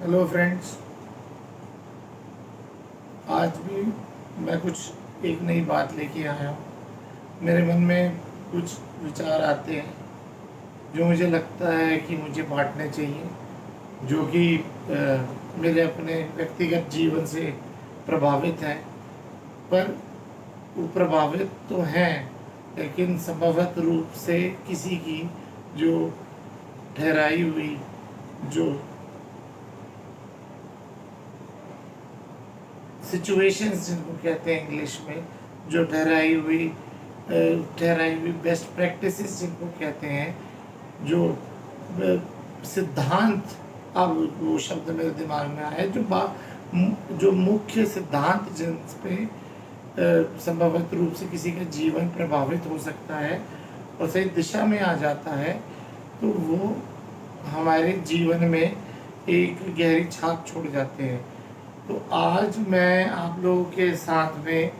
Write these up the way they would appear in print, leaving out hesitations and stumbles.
Hello friends. आज भी मैं कुछ एक नई बात लेके आया हूँ। मेरे मन में कुछ विचार आते हैं जो मुझे लगता है कि मुझे बांटने चाहिए, जो कि मेरे अपने व्यक्तिगत जीवन से प्रभावित हैं। पर वो प्रभावित तो हैं, लेकिन संभवत रूप से किसी की जो ठहराई हुई, जो सिचुएशंस जिनको कहते हैं इंग्लिश में, जो ठहराई हुई बेस्ट प्रैक्टिसेस जिनको कहते हैं, जो सिद्धांत, अब वो शब्द मेरे दिमाग में आया, जो मुख्य सिद्धांत जिन पे संभवत रूप से किसी का जीवन प्रभावित हो सकता है और सही दिशा में आ जाता है, तो वो हमारे जीवन में एक गहरी छाप छोड़ जाते हैं। तो आज मैं आप लोगों के साथ में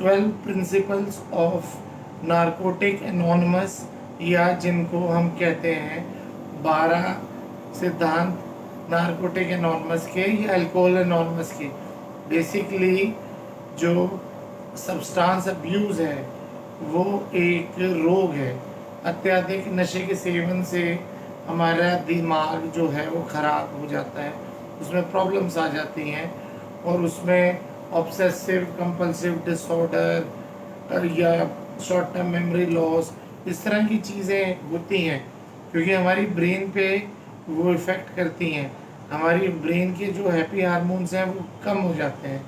12 प्रिंसिपल्स ऑफ नारकोटिक एनोनिमस, या जिनको हम कहते हैं 12 सिद्धांत नारकोटिक एनोनिमस के या अल्कोहल एनोनिमस के। बेसिकली जो सब्सटेंस अब्यूज़ है वो एक रोग है। अत्यधिक नशे के सेवन से हमारा दिमाग जो है वो ख़राब हो जाता है, उसमें प्रॉब्लम्स आ जाती हैं और उसमें ऑब्सेसिव कंपल्सिव डिसऑर्डर या शॉर्ट टर्म मेमोरी लॉस, इस तरह की चीज़ें होती हैं, क्योंकि हमारी ब्रेन पे वो इफ़ेक्ट करती हैं। हमारी ब्रेन के जो हैप्पी हार्मोन्स हैं वो कम हो जाते हैं।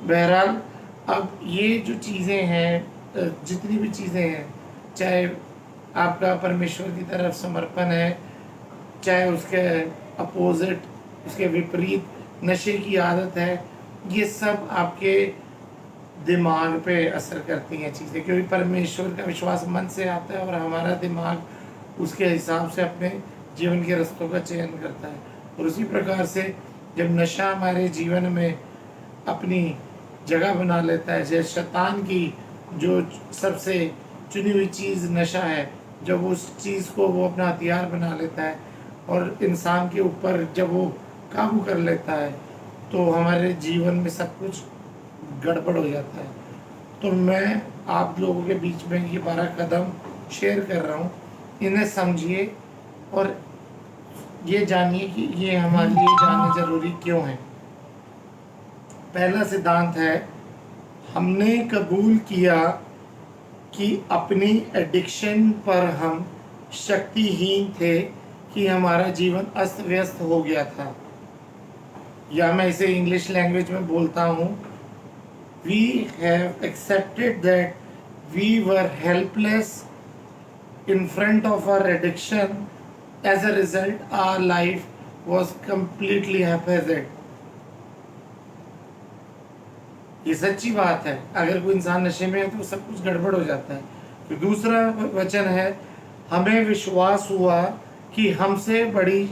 बहरहाल, अब ये जो चीज़ें हैं, जितनी भी चीज़ें हैं, चाहे आपका परमेश्वर की तरफ समर्पण है, चाहे उसके अपोजिट, उसके विपरीत नशे की आदत है, ये सब आपके दिमाग पे असर करती हैं चीज़ें, क्योंकि परमेश्वर का विश्वास मन से आता है और हमारा दिमाग उसके हिसाब से अपने जीवन के रास्तों का चयन करता है। और उसी प्रकार से जब नशा हमारे जीवन में अपनी जगह बना लेता है, जैसे शैतान की जो सबसे चुनी हुई चीज़ नशा है, जब उस चीज़ को वो अपना हथियार बना लेता है और इंसान के ऊपर जब वो काबू कर लेता है, तो हमारे जीवन में सब कुछ गड़बड़ हो जाता है। तो मैं आप लोगों के बीच में ये 12 कदम शेयर कर रहा हूँ, इन्हें समझिए और ये जानिए कि ये हमारे लिए जानना ज़रूरी क्यों है। पहला सिद्धांत है, हमने कबूल किया कि अपनी एडिक्शन पर हम शक्तिहीन थे, कि हमारा जीवन अस्त व्यस्त हो गया था। या मैं इसे इंग्लिश लैंग्वेज में बोलता हूँ, we have accepted that we were helpless in front of our addiction. As a result, our life was completely haphazard. ये सच्ची बात है। अगर कोई इंसान नशे में है तो सब कुछ गड़बड़ हो जाता है। तो दूसरा वचन है, हमें विश्वास हुआ कि हमसे बड़ी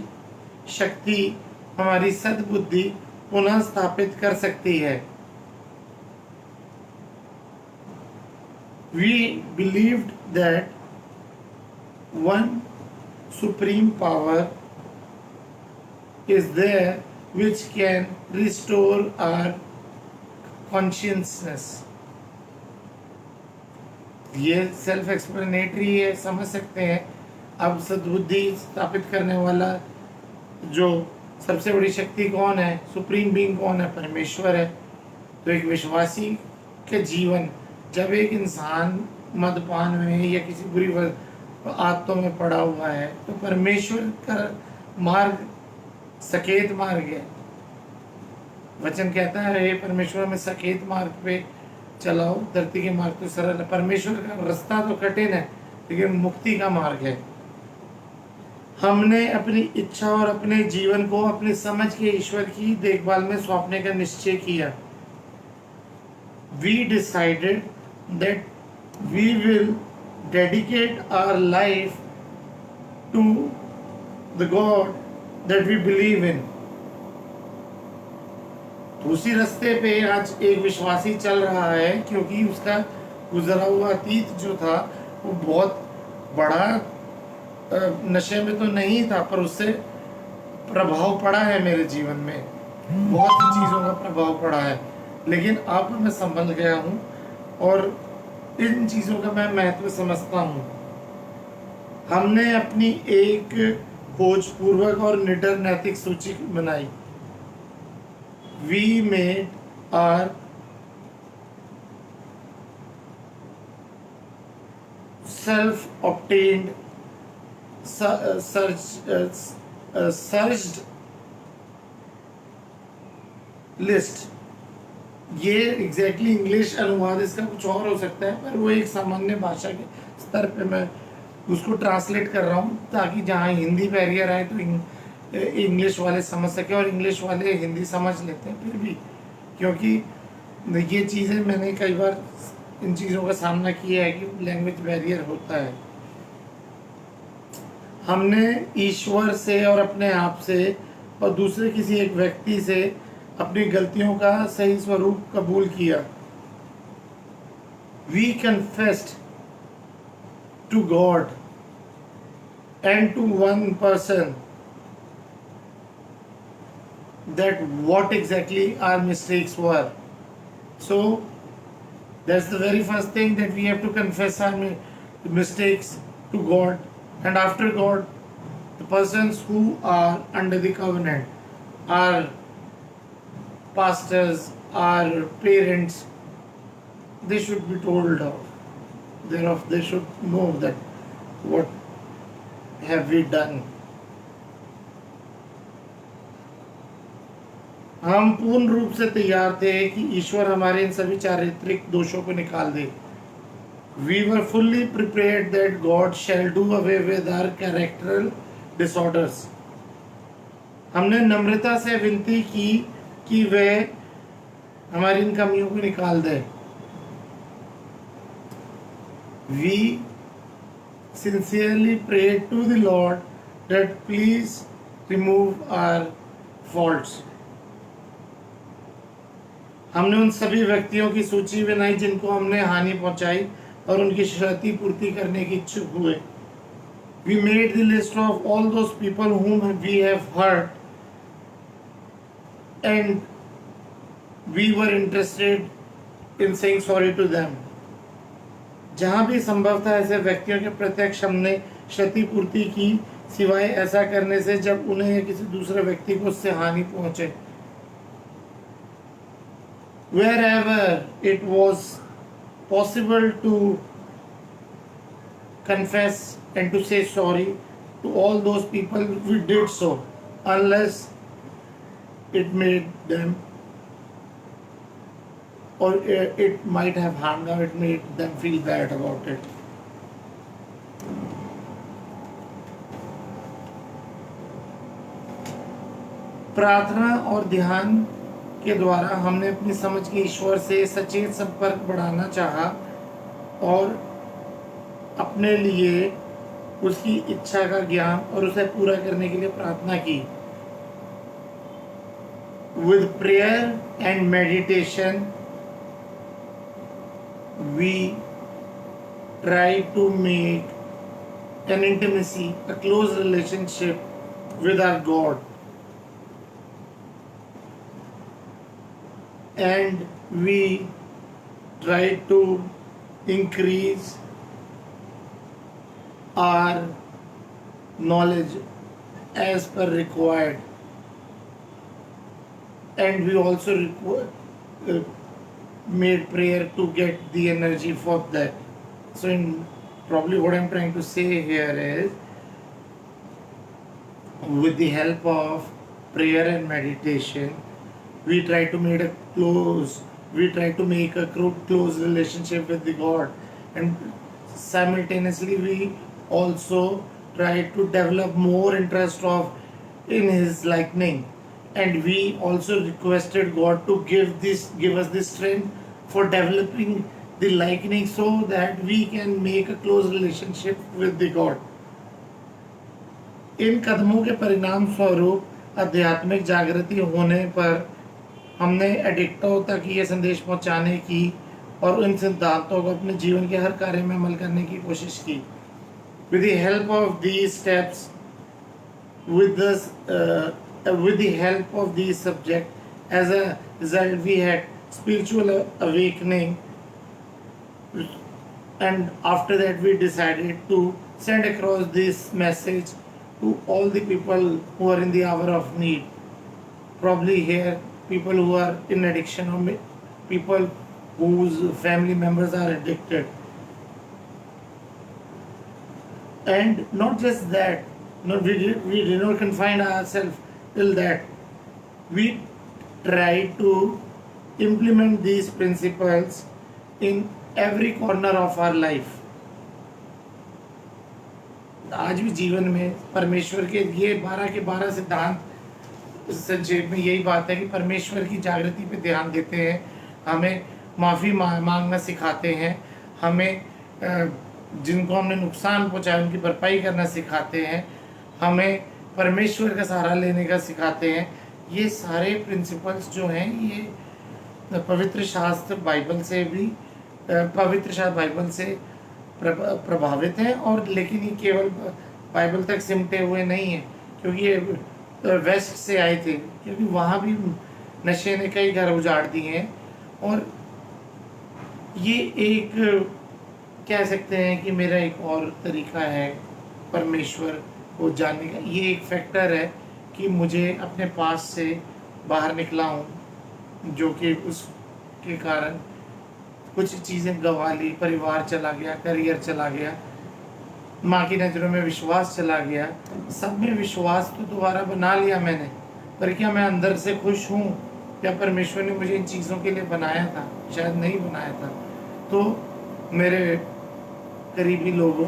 शक्ति हमारी सद्बुद्धि पुनः स्थापित कर सकती है। We believed that one supreme power is there which can restore our consciousness. ये सेल्फ एक्सप्लेनेटरी है, समझ सकते हैं। अब सद्बुद्धि स्थापित करने वाला जो सबसे बड़ी शक्ति कौन है, सुप्रीम बीइंग कौन है, परमेश्वर है। तो एक विश्वासी के जीवन, जब एक इंसान मदपान में या किसी बुरी आदतों में पड़ा हुआ है, तो परमेश्वर का मार्ग सकेत मार्ग है। वचन कहता है, हे परमेश्वर में सकेत मार्ग पे चलाओ, धरती के मार्ग तो सरल है। परमेश्वर का रास्ता तो कठिन है, लेकिन मुक्ति का मार्ग है। हमने अपनी इच्छा और अपने जीवन को अपनी समझ के ईश्वर की देखभाल में सौंपने का निश्चय किया। We decided that we will dedicate our life to the God that we believe in. उसी रास्ते पे आज एक विश्वासी चल रहा है, क्योंकि उसका गुजरा हुआ अतीत जो था वो बहुत बड़ा नशे में तो नहीं था, पर उससे प्रभाव पड़ा है मेरे जीवन में, बहुत सी चीज़ों का प्रभाव पड़ा है, लेकिन अब मैं संभल गया हूँ और इन चीज़ों का मैं महत्व समझता हूँ। हमने अपनी एक खोजपूर्वक और निडर नैतिक सूची बनाई। We made our self obtained searched list. ये एग्जैक्टली इंग्लिश अनुवाद इसका कुछ और हो सकता है, पर वो एक सामान्य भाषा के स्तर पे मैं उसको ट्रांसलेट कर रहा हूँ, ताकि जहाँ हिंदी बैरियर आए तो इंग्लिश वाले समझ सके, और इंग्लिश वाले हिंदी समझ लेते हैं फिर भी, क्योंकि ये चीज़ें मैंने कई बार इन चीज़ों का सामना किया है कि लैंग्वेज बैरियर होता है। हमने ईश्वर से और अपने आप से और दूसरे किसी एक व्यक्ति से अपनी गलतियों का सही स्वरूप कबूल किया। We confessed to God and to one person that what exactly our mistakes were. So that's the very first thing, that we have to confess our mistakes to God, and after God, the persons who are under the covenant, our pastors, our parents, they should be told of thereof, they should know that what have we done. हम पूर्ण रूप से तैयार थे कि ईश्वर हमारे इन सभी चारित्रिक दोषों को निकाल दे। We were fully prepared that God shall do away with our characteral disorders. हमने नम्रता से विनती की कि वह हमारी इन कमियों को निकाल दे। We sincerely prayed to the Lord that please remove our faults. हमने उन सभी व्यक्तियों की सूची बनाई जिनको हमने हानि पहुंचाई और उनकी क्षति पूर्ति करने की इच्छुक हुए। We made the list of all those people whom we have hurt, and we were interested in saying sorry to them. जहाँ भी संभव था ऐसे व्यक्तियों के प्रत्यक्ष हमने क्षति पूर्ति की, सिवाय ऐसा करने से जब उन्हें या किसी दूसरे व्यक्ति को उससे हानि पहुंचे। Wherever it was possible to confess and to say sorry to all those people, we did so, unless it made them, or it might have harmed them, it made them feel bad about it. प्रार्थना और ध्यान के द्वारा हमने अपनी समझ के ईश्वर से सचेत संपर्क बढ़ाना चाहा और अपने लिए उसकी इच्छा का ज्ञान और उसे पूरा करने के लिए प्रार्थना की। With prayer and meditation, we try to make an intimacy, a close relationship with our God. And we try to increase our knowledge as per required, and we also made prayer to get the energy for that. So in probably what I'm trying to say here is, with the help of prayer and meditation, we try to make a close relationship with the God, and simultaneously we also try to develop more interest in His likeness, and we also requested God to give us this strength for developing the likeness, so that we can make a close relationship with the God. इन कदमों के परिणाम स्वरूप आध्यात्मिक जागृति होने पर हमने एडिक्टों तक ये संदेश पहुंचाने की और उन सिद्धांतों को अपने जीवन के हर कार्य में अमल करने की कोशिश की। With the help of these steps, with this with the help of these subject. As a result, we had spiritual awakening, and after that we decided to send across this message to all the people who are in the hour of need. Probably here people who are in addiction, or people whose family members are addicted. And not just that, no, we did not confine ourselves till that. We try to implement these principles in every corner of our life. आज भी जीवन में परमेश्वर के ये 12 के 12 सिद्धांत, संक्षेप में यही बात है कि परमेश्वर की जागृति पे ध्यान देते हैं, हमें माफ़ी मांगना सिखाते हैं, हमें जिनको हमने नुकसान पहुंचाया उनकी भरपाई करना सिखाते हैं, हमें परमेश्वर का सहारा लेने का सिखाते हैं। ये सारे प्रिंसिपल्स जो हैं ये पवित्र शास्त्र बाइबल से भी बाइबल से प्रभावित हैं, और लेकिन ये केवल बाइबल तक सिमटे हुए नहीं हैं, क्योंकि ये वेस्ट से आए थे, क्योंकि वहाँ भी नशे ने कई घर उजाड़ दिए हैं। और ये एक कह सकते हैं कि मेरा एक और तरीका है परमेश्वर को जानने का। ये एक फैक्टर है कि मुझे अपने पास से बाहर निकला हूँ, जो कि उसके कारण कुछ चीज़ें गंवा ली, परिवार चला गया, करियर चला गया, माँ की नज़रों में विश्वास चला गया। सब में विश्वास तो दोबारा बना लिया मैंने, पर क्या मैं अंदर से खुश हूँ? क्या परमेश्वर ने मुझे इन चीज़ों के लिए बनाया था? शायद नहीं बनाया था। तो मेरे करीबी लोगों,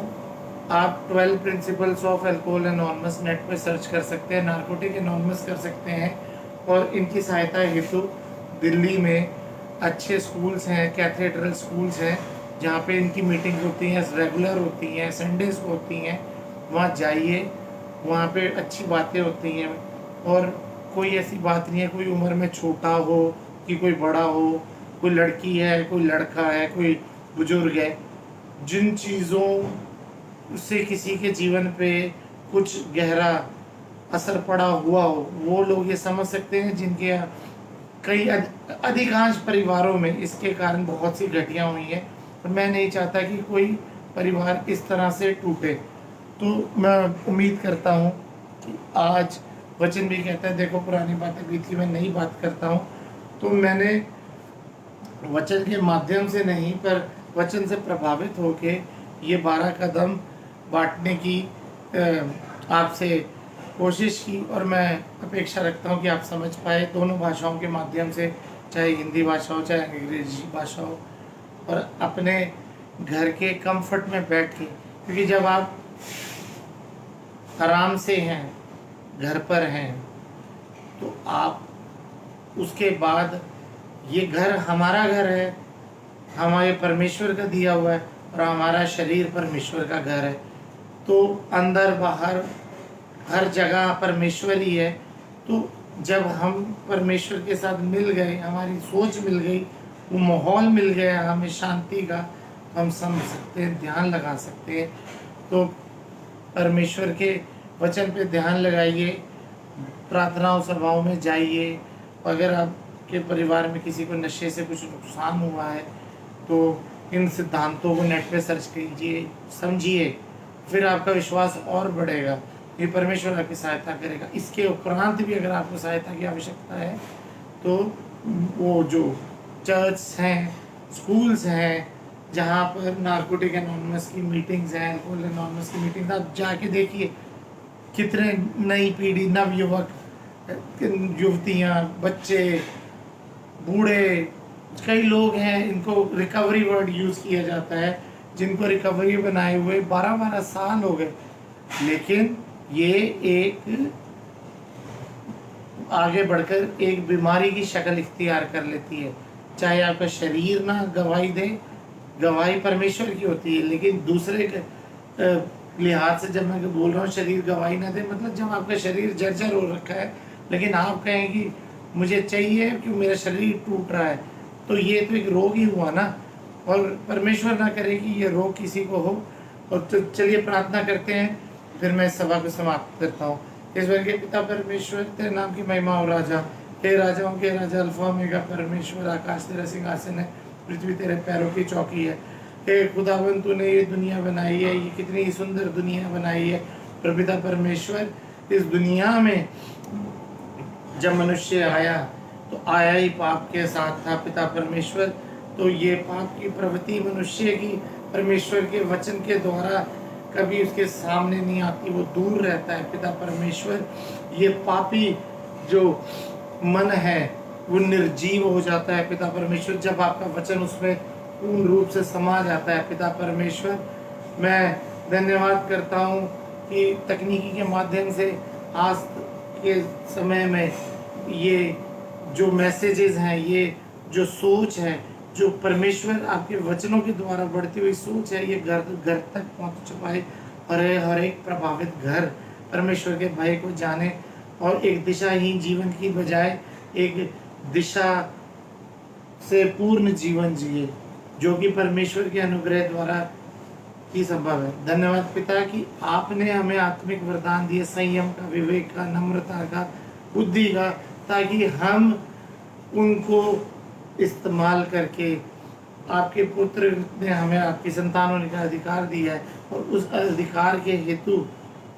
आप 12 principles of alcohol anonymous net पर सर्च कर सकते हैं, नारकोटिक एनोनिमस कर सकते हैं, और इनकी सहायता हेतु दिल्ली में अच्छे स्कूल्स हैं, कैथेड्रल स्कूल्स हैं, जहाँ पे इनकी मीटिंग होती हैं, रेगुलर होती हैं, संडेज को होती हैं। वहाँ जाइए, वहाँ पे अच्छी बातें होती हैं, और कोई ऐसी बात नहीं है कोई उम्र में छोटा हो कि कोई बड़ा हो, कोई लड़की है, कोई लड़का है, कोई बुजुर्ग है। जिन चीज़ों से किसी के जीवन पे कुछ गहरा असर पड़ा हुआ हो, वो लोग ये समझ सकते हैं, जिनके कई अधिकांश परिवारों में इसके कारण बहुत सी घटियाँ हुई हैं, और मैं नहीं चाहता कि कोई परिवार इस तरह से टूटे। तो मैं उम्मीद करता हूँ कि आज वचन भी कहता है, देखो पुरानी बातें बीत की, मैं नई बात करता हूँ। तो मैंने वचन के माध्यम से नहीं, पर वचन से प्रभावित होके ये 12 कदम बांटने की आपसे कोशिश की, और मैं अपेक्षा रखता हूँ कि आप समझ पाए दोनों भाषाओं के माध्यम से, चाहे हिंदी भाषा हो चाहे अंग्रेजी भाषा हो, और अपने घर के कंफर्ट में बैठ के। क्योंकि जब आप आराम से हैं, घर पर हैं, तो आप उसके बाद ये घर हमारा घर है, हमारे परमेश्वर का दिया हुआ है, और हमारा शरीर परमेश्वर का घर है। तो अंदर बाहर हर जगह परमेश्वर ही है। तो जब हम परमेश्वर के साथ मिल गए, हमारी सोच मिल गई, वो माहौल मिल गया हमें शांति का, तो हम समझ सकते हैं, ध्यान लगा सकते हैं। तो परमेश्वर के वचन पे ध्यान लगाइए, प्रार्थनाओं सभाओं में जाइए। अगर आपके परिवार में किसी को नशे से कुछ नुकसान हुआ है, तो इन सिद्धांतों को नेट पे सर्च कीजिए, समझिए, फिर आपका विश्वास और बढ़ेगा। ये परमेश्वर आपकी सहायता करेगा। इसके उपरांत भी अगर आपको सहायता की आवश्यकता है, तो वो जो चर्च हैं, स्कूल्स हैं, जहाँ पर नारकोटिक एनोनिमस की मीटिंग्स हैं, अल्कोहल एनोनिमस की मीटिंग्स, आप जाके देखिए कितने नई पीढ़ी, नव युवक, युवतियाँ, बच्चे, बूढ़े, कई लोग हैं, इनको रिकवरी वर्ड यूज़ किया जाता है, जिनको रिकवरी बनाए हुए 12-12 साल हो गए। लेकिन ये एक आगे बढ़कर एक बीमारी की शक्ल इख्तियार कर लेती है। चाहे आपका शरीर ना गवाही दे, गवाही परमेश्वर की होती है, लेकिन दूसरे लिहाज से जब मैं बोल रहा हूँ शरीर गवाही ना दे, मतलब जब आपका शरीर जर्जर हो रखा है, लेकिन आप कहें कि मुझे चाहिए कि मेरा शरीर टूट रहा है, तो ये तो एक रोग ही हुआ ना। और परमेश्वर ना करे कि ये रोग किसी को हो। और तो चलिए प्रार्थना करते हैं, फिर मैं इस सभा को समाप्त करता हूँ। ईश्वर के पिता परमेश्वर, तेरे नाम की महिमा हो राजा। हे राजाओं के राजा, अल्फा ओमेगा परमेश्वर, आकाश तेरा सिंहासन है, पृथ्वी तेरे पैरों की चौकी है। हे खुदावंद, तूने ये दुनिया बनाई है, ये कितनी सुंदर दुनिया बनाई है। प्रपिता परमेश्वर, इस दुनिया में जब मनुष्य आया तो आया ही पाप के साथ था पिता परमेश्वर। तो ये पाप की प्रवृत्ति मनुष्य की परमेश्वर के वचन के द्वारा कभी उसके सामने नहीं आती, वो दूर रहता है पिता परमेश्वर। ये पापी जो मन है वो निर्जीव हो जाता है पिता परमेश्वर, जब आपका वचन उसमें पूर्ण रूप से समा जाता है पिता परमेश्वर। मैं धन्यवाद करता हूँ कि तकनीकी के माध्यम से आज के समय में ये जो मैसेजेस हैं, ये जो सोच है, जो परमेश्वर आपके वचनों के द्वारा बढ़ती हुई सोच है, ये घर घर तक पहुंच चुका है। और हर एक प्रभावित घर परमेश्वर के भय को जाने और एक दिशाहीन जीवन की बजाय एक दिशा से पूर्ण जीवन जिए, जो कि परमेश्वर के अनुग्रह द्वारा ही संभव है। धन्यवाद पिता कि आपने हमें आत्मिक वरदान दिए, संयम का, विवेक का, नम्रता का, बुद्धि का, ताकि हम उनको इस्तेमाल करके आपके पुत्र ने हमें आपकी संतान होने का अधिकार दिया है, और उस अधिकार के हेतु,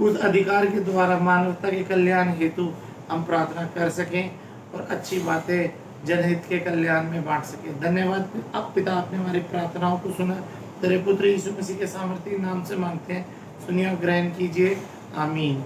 उस अधिकार के द्वारा मानवता के कल्याण हेतु हम प्रार्थना कर सकें और अच्छी बातें जनहित के कल्याण में बांट सकें। धन्यवाद अब पिता, आपने हमारी प्रार्थनाओं को सुना, तेरे पुत्र यीशु मसीह के सामर्थ्य नाम से मांगते हैं, सुनिए और ग्रहण कीजिए, आमीन।